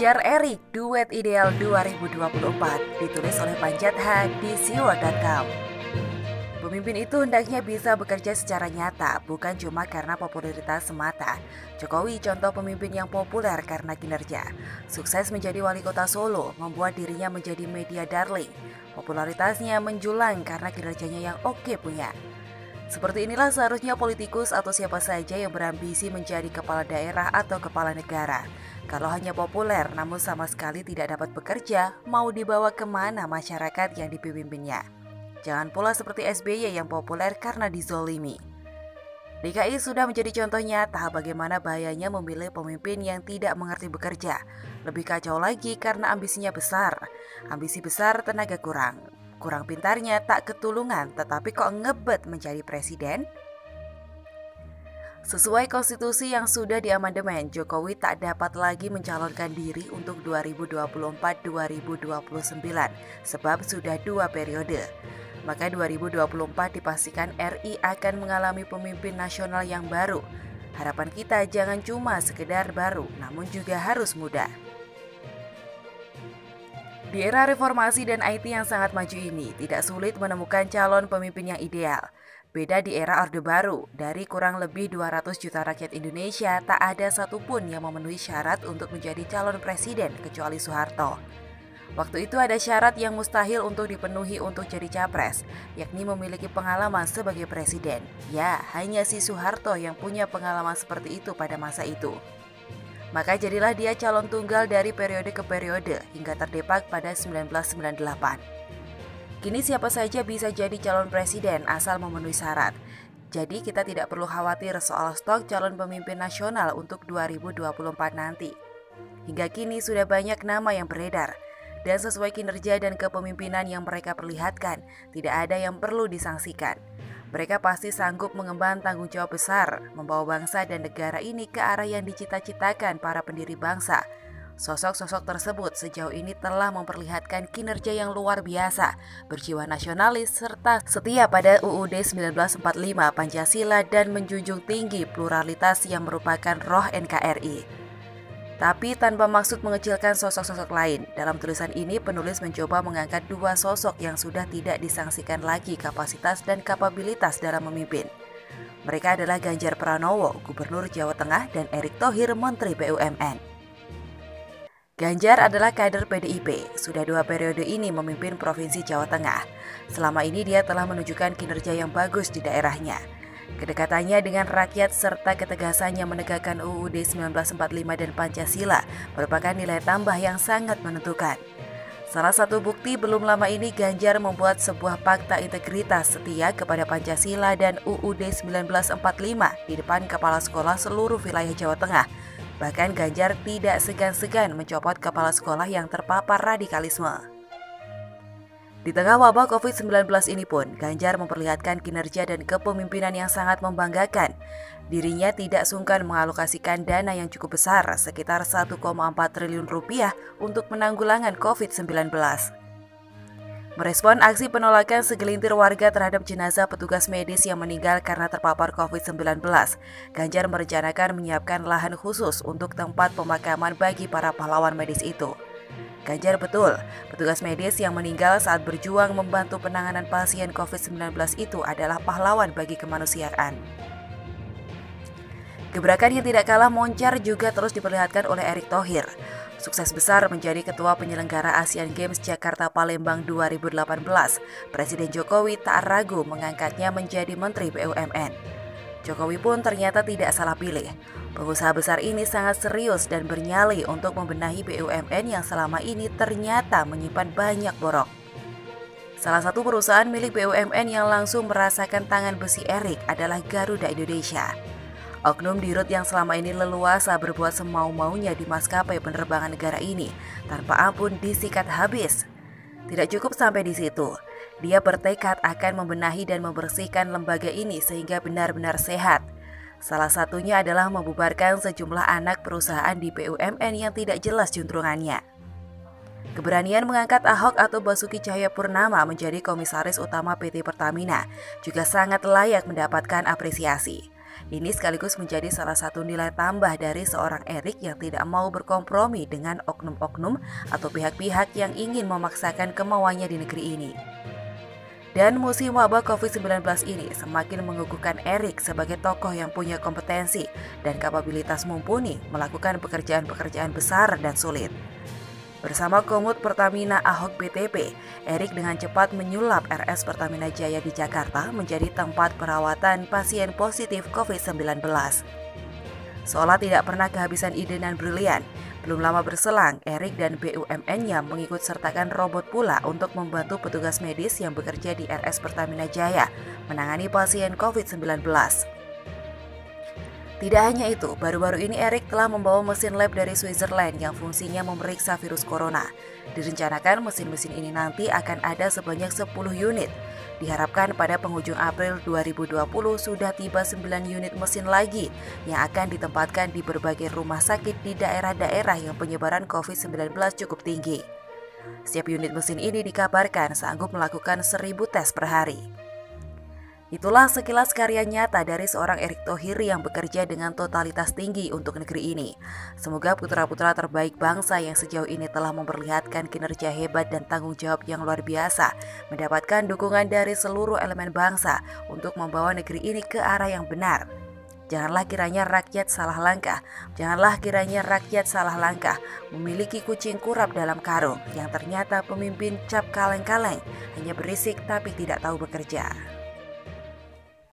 Ganjar Erik Duet Ideal 2024 ditulis oleh Panjatha di siwa.com. Pemimpin itu hendaknya bisa bekerja secara nyata, bukan cuma karena popularitas semata. Jokowi contoh pemimpin yang populer karena kinerja. Sukses menjadi wali kota Solo, membuat dirinya menjadi media darling. Popularitasnya menjulang karena kinerjanya yang oke punya. Seperti inilah seharusnya politikus atau siapa saja yang berambisi menjadi kepala daerah atau kepala negara. Kalau hanya populer namun sama sekali tidak dapat bekerja, mau dibawa kemana masyarakat yang dipimpinnya? Jangan pula seperti SBY yang populer karena dizolimi. DKI sudah menjadi contoh nyata bagaimana bahayanya memilih pemimpin yang tidak mengerti bekerja. Lebih kacau lagi karena ambisinya besar. Ambisi besar, tenaga kurang. Kurang pintarnya tak ketulungan, tetapi kok ngebet menjadi presiden? Sesuai konstitusi yang sudah diamandemen, Jokowi tak dapat lagi mencalonkan diri untuk 2024-2029 sebab sudah 2 periode. Maka 2024 dipastikan RI akan mengalami pemimpin nasional yang baru. Harapan kita jangan cuma sekedar baru, namun juga harus muda. Di era reformasi dan IT yang sangat maju ini, tidak sulit menemukan calon pemimpin yang ideal. Beda di era Orde Baru, dari kurang lebih 200 juta rakyat Indonesia, tak ada satupun yang memenuhi syarat untuk menjadi calon presiden kecuali Soeharto. Waktu itu ada syarat yang mustahil untuk dipenuhi untuk jadi capres, yakni memiliki pengalaman sebagai presiden. Ya, hanya si Soeharto yang punya pengalaman seperti itu pada masa itu. Maka jadilah dia calon tunggal dari periode ke periode hingga terdepak pada 1998. Kini siapa saja bisa jadi calon presiden asal memenuhi syarat. Jadi kita tidak perlu khawatir soal stok calon pemimpin nasional untuk 2024 nanti. Hingga kini sudah banyak nama yang beredar. Dan sesuai kinerja dan kepemimpinan yang mereka perlihatkan, tidak ada yang perlu disangsikan. Mereka pasti sanggup mengemban tanggung jawab besar, membawa bangsa dan negara ini ke arah yang dicita-citakan para pendiri bangsa. Sosok-sosok tersebut sejauh ini telah memperlihatkan kinerja yang luar biasa, berjiwa nasionalis serta setia pada UUD 1945 Pancasila dan menjunjung tinggi pluralitas yang merupakan roh NKRI. Tapi tanpa maksud mengecilkan sosok-sosok lain, dalam tulisan ini penulis mencoba mengangkat 2 sosok yang sudah tidak disangsikan lagi kapasitas dan kapabilitas dalam memimpin. Mereka adalah Ganjar Pranowo, Gubernur Jawa Tengah, dan Erick Thohir, Menteri BUMN. Ganjar adalah kader PDIP, sudah 2 periode ini memimpin Provinsi Jawa Tengah. Selama ini dia telah menunjukkan kinerja yang bagus di daerahnya. Kedekatannya dengan rakyat serta ketegasannya menegakkan UUD 1945 dan Pancasila merupakan nilai tambah yang sangat menentukan. Salah satu bukti belum lama ini Ganjar membuat sebuah fakta integritas setia kepada Pancasila dan UUD 1945 di depan kepala sekolah seluruh wilayah Jawa Tengah. Bahkan Ganjar tidak segan-segan mencopot kepala sekolah yang terpapar radikalisme. Di tengah wabah COVID-19 ini pun, Ganjar memperlihatkan kinerja dan kepemimpinan yang sangat membanggakan. Dirinya tidak sungkan mengalokasikan dana yang cukup besar, sekitar 1,4 triliun rupiah untuk penanggulangan COVID-19. Merespon aksi penolakan segelintir warga terhadap jenazah petugas medis yang meninggal karena terpapar COVID-19, Ganjar merencanakan menyiapkan lahan khusus untuk tempat pemakaman bagi para pahlawan medis itu. Ganjar betul, petugas medis yang meninggal saat berjuang membantu penanganan pasien COVID-19 itu adalah pahlawan bagi kemanusiaan. Gebrakan yang tidak kalah moncar juga terus diperlihatkan oleh Erick Thohir. Sukses besar menjadi ketua penyelenggara Asian Games Jakarta Palembang 2018. Presiden Jokowi tak ragu mengangkatnya menjadi Menteri BUMN. Jokowi pun ternyata tidak salah pilih. Pengusaha besar ini sangat serius dan bernyali untuk membenahi BUMN yang selama ini ternyata menyimpan banyak borok. Salah satu perusahaan milik BUMN yang langsung merasakan tangan besi Erick adalah Garuda Indonesia. Oknum dirut yang selama ini leluasa berbuat semau-maunya di maskapai penerbangan negara ini tanpa ampun disikat habis. Tidak cukup sampai di situ. Dia bertekad akan membenahi dan membersihkan lembaga ini sehingga benar-benar sehat. Salah satunya adalah membubarkan sejumlah anak perusahaan di BUMN yang tidak jelas juntrungannya. Keberanian mengangkat Ahok atau Basuki Cahayapurnama menjadi komisaris utama PT Pertamina juga sangat layak mendapatkan apresiasi. Ini sekaligus menjadi salah satu nilai tambah dari seorang Erik yang tidak mau berkompromi dengan oknum-oknum atau pihak-pihak yang ingin memaksakan kemauannya di negeri ini. Dan musim wabah COVID-19 ini semakin mengukuhkan Erik sebagai tokoh yang punya kompetensi dan kapabilitas mumpuni melakukan pekerjaan-pekerjaan besar dan sulit. Bersama Komut Pertamina Ahok BTP, Erik dengan cepat menyulap RS Pertamina Jaya di Jakarta menjadi tempat perawatan pasien positif COVID-19. Seolah tidak pernah kehabisan ide dan brilian, belum lama berselang, Erik dan BUMN-nya mengikut sertakan robot pula untuk membantu petugas medis yang bekerja di RS Pertamina Jaya menangani pasien COVID-19. Tidak hanya itu, baru-baru ini Erik telah membawa mesin lab dari Switzerland yang fungsinya memeriksa virus corona. Direncanakan mesin-mesin ini nanti akan ada sebanyak 10 unit. Diharapkan pada penghujung April 2020 sudah tiba 9 unit mesin lagi yang akan ditempatkan di berbagai rumah sakit di daerah-daerah yang penyebaran COVID-19 cukup tinggi. Setiap unit mesin ini dikabarkan sanggup melakukan 1000 tes per hari. Itulah sekilas karya nyata dari seorang Erick Thohir yang bekerja dengan totalitas tinggi untuk negeri ini. Semoga putra-putra terbaik bangsa yang sejauh ini telah memperlihatkan kinerja hebat dan tanggung jawab yang luar biasa, mendapatkan dukungan dari seluruh elemen bangsa untuk membawa negeri ini ke arah yang benar. Janganlah kiranya rakyat salah langkah memiliki kucing kurap dalam karung yang ternyata pemimpin cap kaleng-kaleng, hanya berisik tapi tidak tahu bekerja.